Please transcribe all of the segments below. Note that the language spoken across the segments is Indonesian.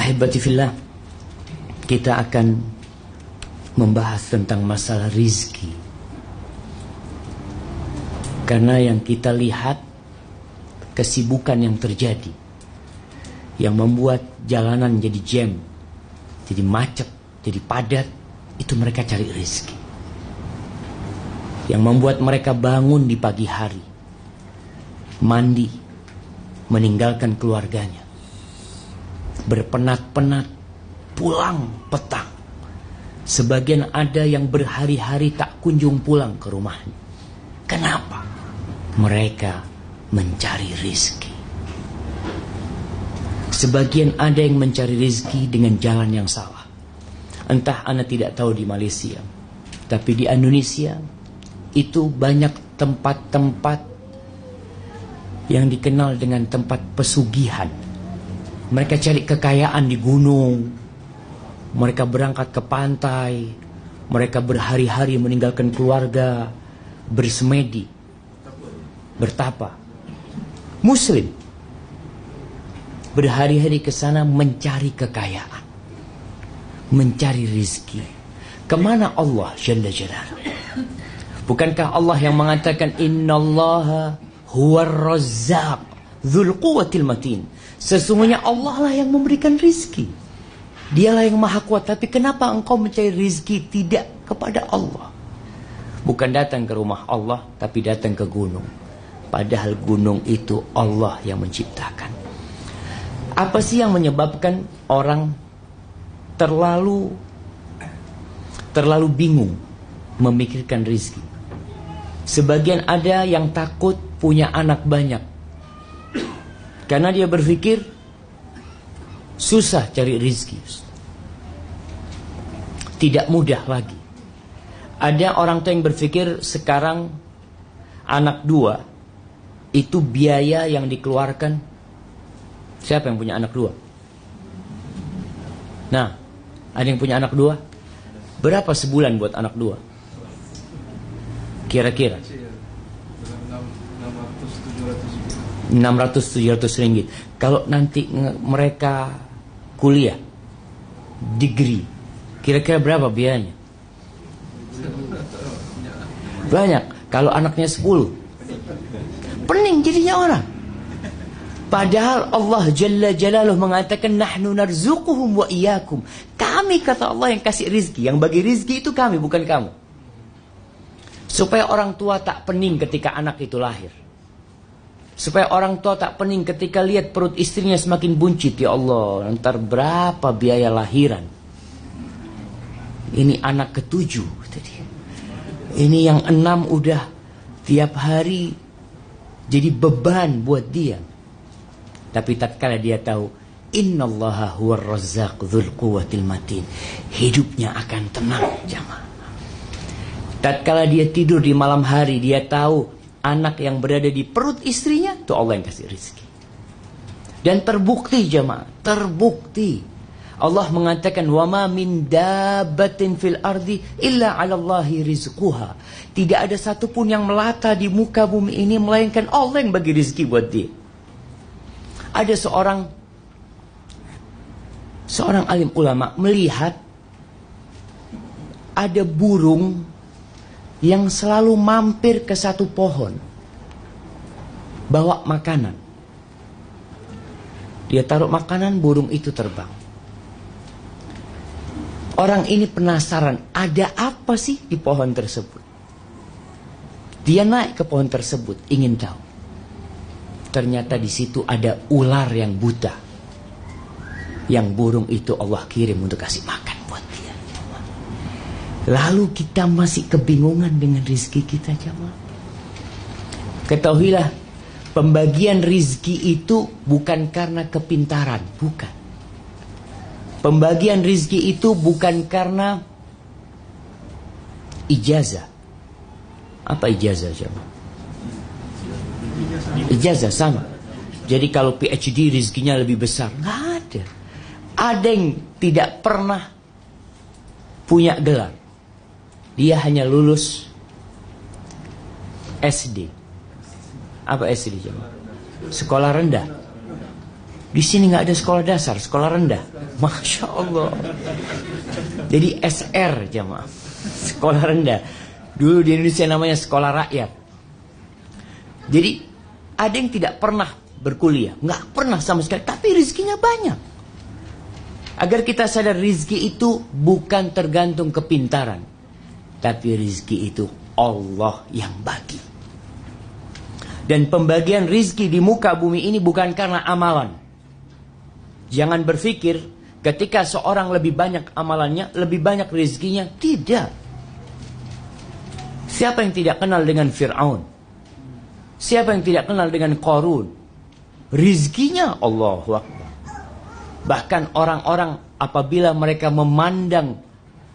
Ahibati fillah, kita akan membahas tentang masalah rizki. Karena yang kita lihat, kesibukan yang terjadi, yang membuat jalanan jadi jam, jadi macet, jadi padat, itu mereka cari rizki. Yang membuat mereka bangun di pagi hari, mandi, meninggalkan keluarganya, berpenat-penat, pulang petang. Sebagian ada yang berhari-hari tak kunjung pulang ke rumahnya. Kenapa? Mereka mencari rizki. Sebagian ada yang mencari rizki dengan jalan yang salah. Entah Anda tidak tahu di Malaysia, tapi di Indonesia itu banyak tempat-tempat yang dikenal dengan tempat pesugihan. Mereka cari kekayaan di gunung, mereka berangkat ke pantai, mereka berhari-hari meninggalkan keluarga, bersemedi, bertapa. Muslim berhari-hari ke sana mencari kekayaan, mencari rizki. Kemana Allah Jalla Jalaluhu? Bukankah Allah yang mengatakan innallaha huwar razzaq dzul quwwatil matin? Sesungguhnya Allah lah yang memberikan rizki. Dialah yang maha kuat. Tapi kenapa engkau mencari rizki tidak kepada Allah? Bukan datang ke rumah Allah, tapi datang ke gunung. Padahal gunung itu Allah yang menciptakan. Apa sih yang menyebabkan orang terlalu bingung memikirkan rizki? Sebagian ada yang takut punya anak banyak, karena dia berpikir susah cari rizki, tidak mudah lagi. Ada orang tua yang berpikir sekarang anak dua itu biaya yang dikeluarkan. Siapa yang punya anak dua? Nah, ada yang punya anak dua? Berapa sebulan buat anak dua? Kira-kira 600-700 ringgit. Kalau nanti mereka kuliah, degree, kira-kira berapa biayanya? Banyak. Kalau anaknya 10, pening jadinya orang. Padahal Allah Jalla Jalaluhu mengatakan nahnu narzuquhum wa iyyakum. Kami, kata Allah, yang kasih rizki. Yang bagi rizki itu kami, bukan kamu. Supaya orang tua tak pening ketika anak itu lahir. Supaya orang tua tak pening ketika lihat perut istrinya semakin buncit. Ya Allah, ntar berapa biaya lahiran? Ini anak ke-7. Ini yang 6 udah tiap hari jadi beban buat dia. Tapi tatkala dia tahu innallaha huwar razzaq dzul quwwatil matin, hidupnya akan tenang, jamaah. Tatkala dia tidur di malam hari, dia tahu anak yang berada di perut istrinya itu Allah yang kasih rezeki. Dan terbukti, jamaah, terbukti. Allah mengatakan wa ma min dabbatin fil ardi illa 'alallahi rizquha. Tidak ada satupun yang melata di muka bumi ini melainkan Allah yang bagi rezeki buat dia. Ada seorang alim ulama melihat ada burung yang selalu mampir ke satu pohon bawa makanan. Dia taruh makanan, burung itu terbang. Orang ini penasaran, ada apa sih di pohon tersebut? Dia naik ke pohon tersebut, ingin tahu. Ternyata di situ ada ular yang buta, yang burung itu Allah kirim untuk kasih makan buat dia. Lalu kita masih kebingungan dengan rizki kita, jamaah. Ketahuilah, pembagian rizki itu bukan karena kepintaran, bukan. Pembagian rizki itu bukan karena ijazah. Apa ijazah, jamaah? Ijazah sama. Jadi kalau PhD rizkinya lebih besar. Nggak ada. Ada yang tidak pernah punya gelar. Dia hanya lulus SD. Apa SD, jemaah? Sekolah rendah. Di sini nggak ada sekolah dasar, sekolah rendah. Masya Allah. Jadi SR jamaah, sekolah rendah. Dulu di Indonesia namanya sekolah rakyat. Jadi ada yang tidak pernah berkuliah, nggak pernah sama sekali, tapi rizkinya banyak. Agar kita sadar rizki itu bukan tergantung kepintaran, tapi rizki itu Allah yang bagi. Dan pembagian rizki di muka bumi ini bukan karena amalan. Jangan berpikir ketika seorang lebih banyak amalannya, lebih banyak rizkinya. Tidak. Siapa yang tidak kenal dengan Fir'aun? Siapa yang tidak kenal dengan Qarun? Rizkinya Allahu Akbar. Bahkan orang-orang apabila mereka memandang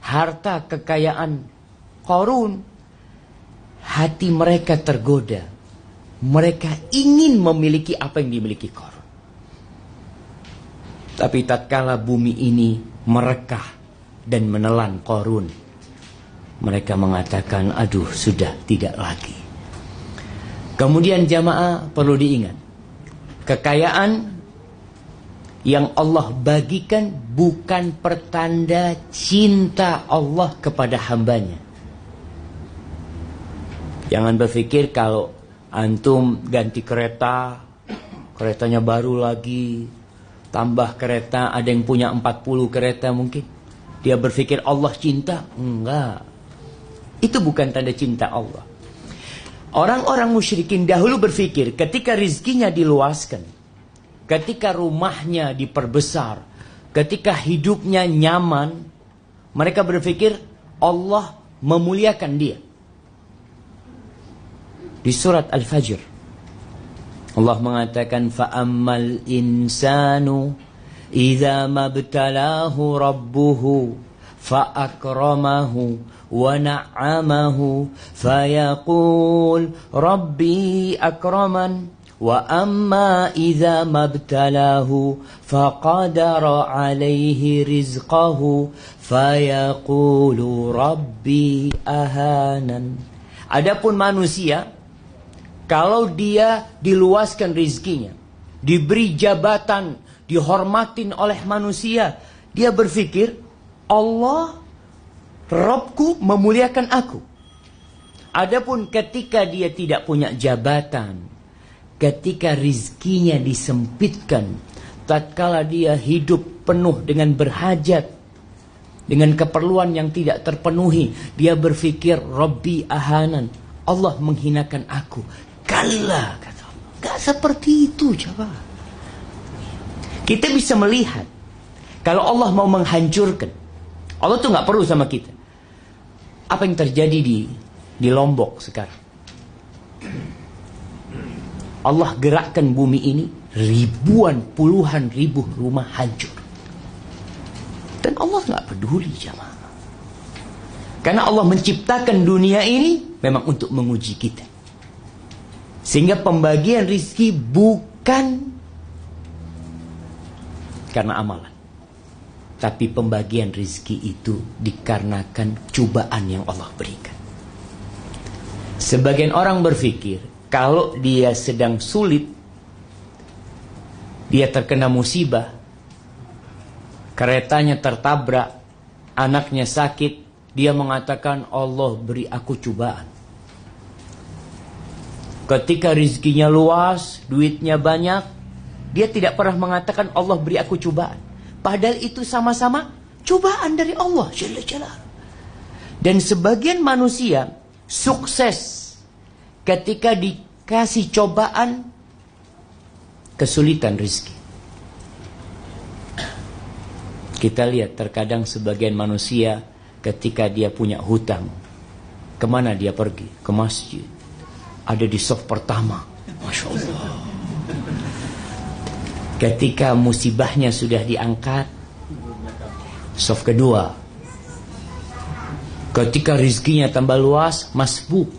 harta kekayaan Qarun, hati mereka tergoda. Mereka ingin memiliki apa yang dimiliki Qarun. Tapi tatkala bumi ini merekah dan menelan Qarun, mereka mengatakan, aduh sudah tidak lagi. Kemudian jamaah perlu diingat, kekayaan yang Allah bagikan bukan pertanda cinta Allah kepada hambanya. Jangan berpikir kalau antum ganti kereta, keretanya baru lagi, tambah kereta, ada yang punya 40 kereta mungkin, dia berpikir Allah cinta. Enggak. Itu bukan tanda cinta Allah. Orang-orang musyrikin dahulu berpikir ketika rizkinya diluaskan, ketika rumahnya diperbesar, ketika hidupnya nyaman, mereka berpikir Allah memuliakan dia. Di surat Al-Fajr Allah mengatakan, fa'ammal insanu idza mabtalahu rabbuhu fa'akramahu wa na'amahu fayaqul rabbi akraman wa amma idza mabtalahu faqadara alaihi rizqahu fayaqulu rabbi ahanan. Adapun manusia, kalau dia diluaskan rizkinya, diberi jabatan, dihormatin oleh manusia, dia berpikir Allah, Rabbku memuliakan aku. Adapun ketika dia tidak punya jabatan, ketika rizkinya disempitkan, tatkala dia hidup penuh dengan berhajat, dengan keperluan yang tidak terpenuhi, dia berpikir Rabbi ahanan, Allah menghinakan aku. Kalla, kata Allah. Gak seperti itu, coba. Kita bisa melihat, kalau Allah mau menghancurkan, Allah tuh gak perlu sama kita. Apa yang terjadi di Lombok sekarang? Allah gerakkan bumi ini, ribuan, puluhan ribu rumah hancur. Dan Allah gak peduli, jamaah. Karena Allah menciptakan dunia ini memang untuk menguji kita. Sehingga pembagian rizki bukan karena amalan, tapi pembagian rizki itu dikarenakan cobaan yang Allah berikan. Sebagian orang berpikir kalau dia sedang sulit, dia terkena musibah, keretanya tertabrak, anaknya sakit, dia mengatakan Allah beri aku cobaan. Ketika rizkinya luas, duitnya banyak, dia tidak pernah mengatakan Allah beri aku cobaan. Padahal itu sama-sama cobaan dari Allah Jalla Jalaluhu. Dan sebagian manusia sukses ketika dikasih cobaan, kesulitan rizki. Kita lihat terkadang sebagian manusia ketika dia punya hutang, kemana dia pergi? Ke masjid. Ada di saf pertama, Masya Allah. Ketika musibahnya sudah diangkat, saf kedua. Ketika rizkinya tambah luas, masbuk,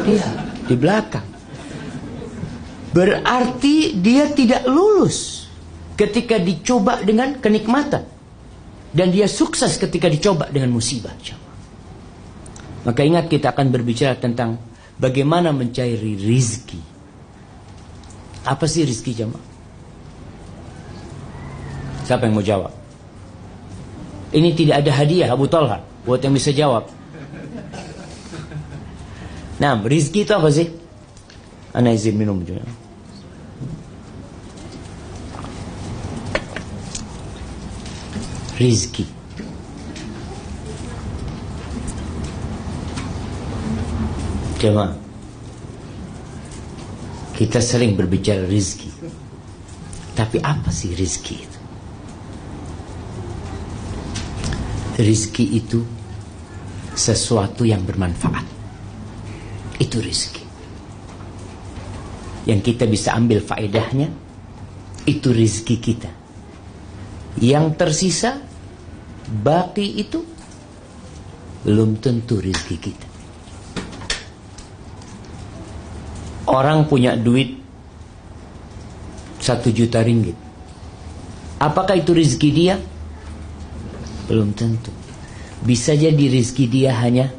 dia di belakang. Berarti dia tidak lulus ketika dicoba dengan kenikmatan, dan dia sukses ketika dicoba dengan musibah. Maka ingat, kita akan berbicara tentang bagaimana mencari rizki. Apa sih rizki, jemaah? Siapa yang mau jawab? Ini tidak ada hadiah Abu Talha buat yang bisa jawab. Nah, rizki itu apa sih? Ana izin minum juga. Rizki. Jemaah, kita sering berbicara rizki. Tapi apa sih rizki itu? Rizki itu sesuatu yang bermanfaat. Itu rizki. Yang kita bisa ambil faedahnya, itu rizki kita. Yang tersisa, baki itu belum tentu rizki kita. Orang punya duit 1 juta ringgit. Apakah itu rizki dia? Belum tentu. Bisa jadi rizki dia hanya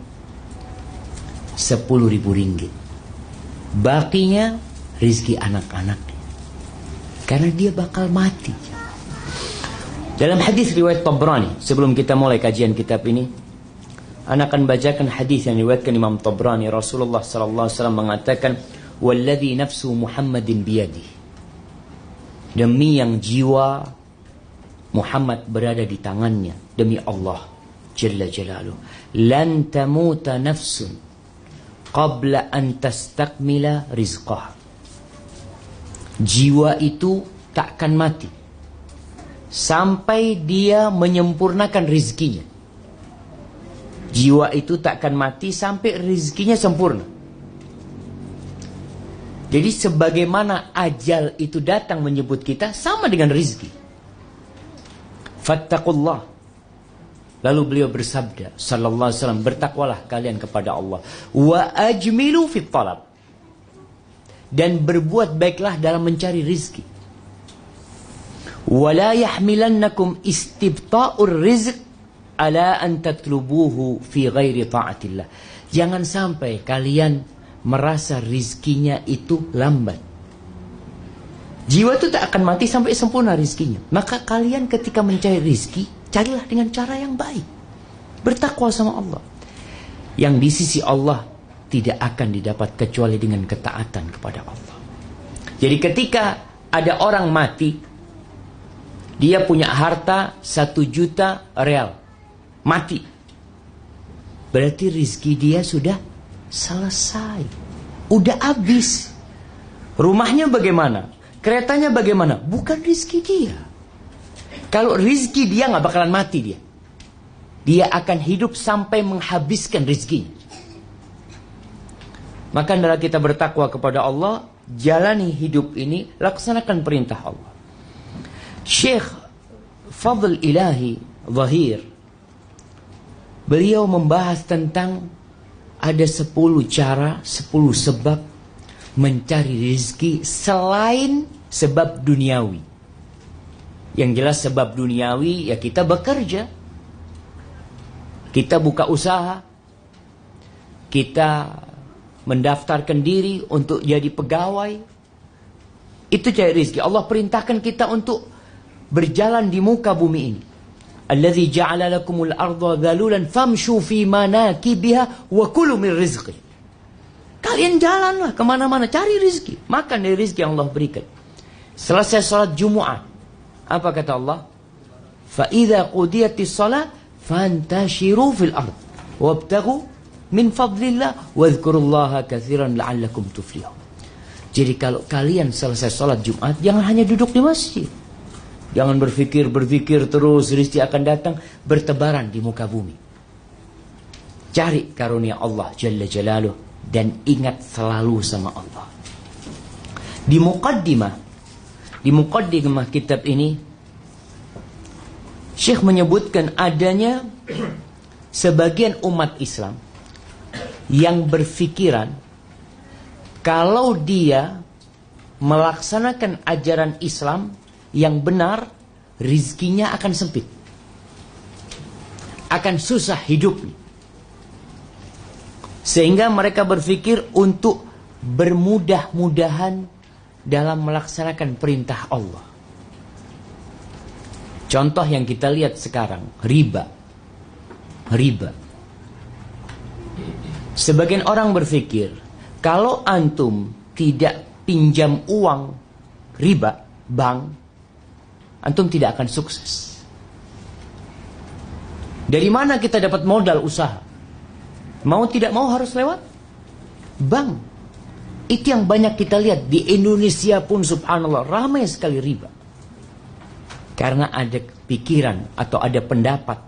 10.000 ringgit. Bakinya rizki anak-anaknya. Karena dia bakal mati. Dalam hadis riwayat Tabrani, sebelum kita mulai kajian kitab ini, Ana akan bacakan hadis yang diriwayatkan Imam Tabrani. Rasulullah sallallahu alaihi wasallam mengatakan, "Walladzi nafsu Muhammadin biyadihi." Demi yang jiwa Muhammad berada di tangannya, demi Allah Jalla Jalaluh, lan tamuta nafsun qabla an tastakmila rizqah. Jiwa itu takkan mati sampai dia menyempurnakan rizkinya. Jiwa itu takkan mati sampai rizkinya sempurna. Jadi sebagaimana ajal itu datang menyebut kita, sama dengan rizki. Fattaqullah. Lalu beliau bersabda sallallahu alaihi wasallam, bertakwalah kalian kepada Allah. Wa ajmilu fit talab. Dan berbuat baiklah dalam mencari rizki. Wa la yahmilannakum istibta'ur rizq ala an tatlubuhu fi ghairi ta'atillah. Jangan sampai kalian merasa rizkinya itu lambat. Jiwa itu tak akan mati sampai sempurna rizkinya. Maka kalian ketika mencari rizki, carilah dengan cara yang baik. Bertakwa sama Allah. Yang di sisi Allah tidak akan didapat kecuali dengan ketaatan kepada Allah. Jadi ketika ada orang mati, dia punya harta 1 juta real, mati, berarti rizki dia sudah selesai, udah habis. Rumahnya bagaimana? Keretanya bagaimana? Bukan rizki dia. Kalau rizki dia nggak bakalan mati dia. Dia akan hidup sampai menghabiskan rizkinya. Maka hendaklah kita bertakwa kepada Allah, jalani hidup ini, laksanakan perintah Allah. Syekh Fadl Ilahi Zahir, beliau membahas tentang ada 10 cara, 10 sebab mencari rezeki selain sebab duniawi. Yang jelas sebab duniawi ya kita bekerja, kita buka usaha, kita mendaftarkan diri untuk jadi pegawai. Itu cari rezeki. Allah perintahkan kita untuk berjalan di muka bumi ini. Allazi ja'ala lakumul arda dhalulan famshu fi manakibiha wa kulu min rizqi. Kalian jalanlah kemana-mana, cari rezeki, makan dari rezeki yang Allah berikan. Selesai salat Jumat, apa kata Allah? Fa idza qudiyatis shalah fantashiru fil ard wabtaghu min fadlillah wadhkurullaha katsiran la'allakum tuflihun. Jadi kalau kalian selesai salat Jumat, jangan hanya duduk di masjid. Jangan berpikir terus, rezeki akan datang, bertebaran di muka bumi. Cari karunia Allah Jalla Jalaluh dan ingat selalu sama Allah. Di muqaddimah kitab ini, Syekh menyebutkan adanya sebagian umat Islam yang berfikiran kalau dia melaksanakan ajaran Islam yang benar, rizkinya akan sempit, akan susah hidupnya, sehingga mereka berpikir untuk bermudah-mudahan dalam melaksanakan perintah Allah. Contoh yang kita lihat sekarang, riba. Riba. Sebagian orang berpikir, kalau antum tidak pinjam uang riba, bank, antum tidak akan sukses. Dari mana kita dapat modal usaha? Mau tidak mau harus lewat bank. Itu yang banyak kita lihat. Di Indonesia pun subhanallah ramai sekali riba. Karena ada pikiran atau ada pendapat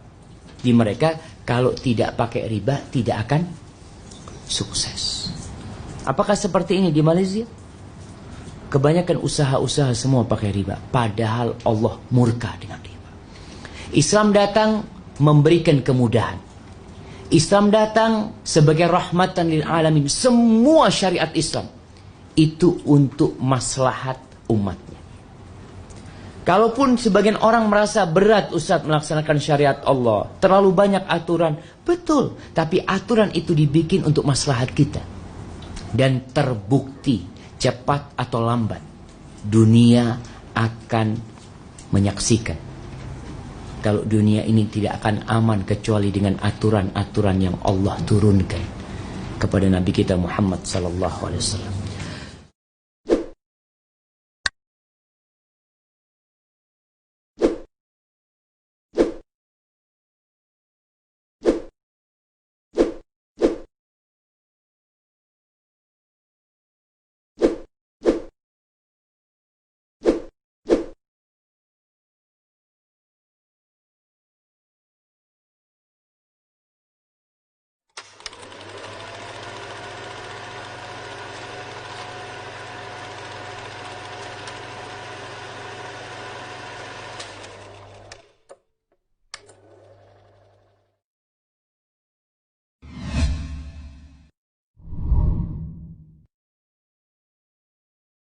di mereka, kalau tidak pakai riba tidak akan sukses. Apakah seperti ini di Malaysia? Kebanyakan usaha-usaha semua pakai riba. Padahal Allah murka dengan riba. Islam datang memberikan kemudahan. Islam datang sebagai rahmatan lil alamin. Semua syariat Islam itu untuk maslahat umatnya. Kalaupun sebagian orang merasa berat Ustaz melaksanakan syariat Allah, terlalu banyak aturan, betul. Tapi aturan itu dibikin untuk maslahat kita. Dan terbukti cepat atau lambat dunia akan menyaksikan kalau dunia ini tidak akan aman kecuali dengan aturan-aturan yang Allah turunkan kepada Nabi kita Muhammad sallallahu alaihi wasallam.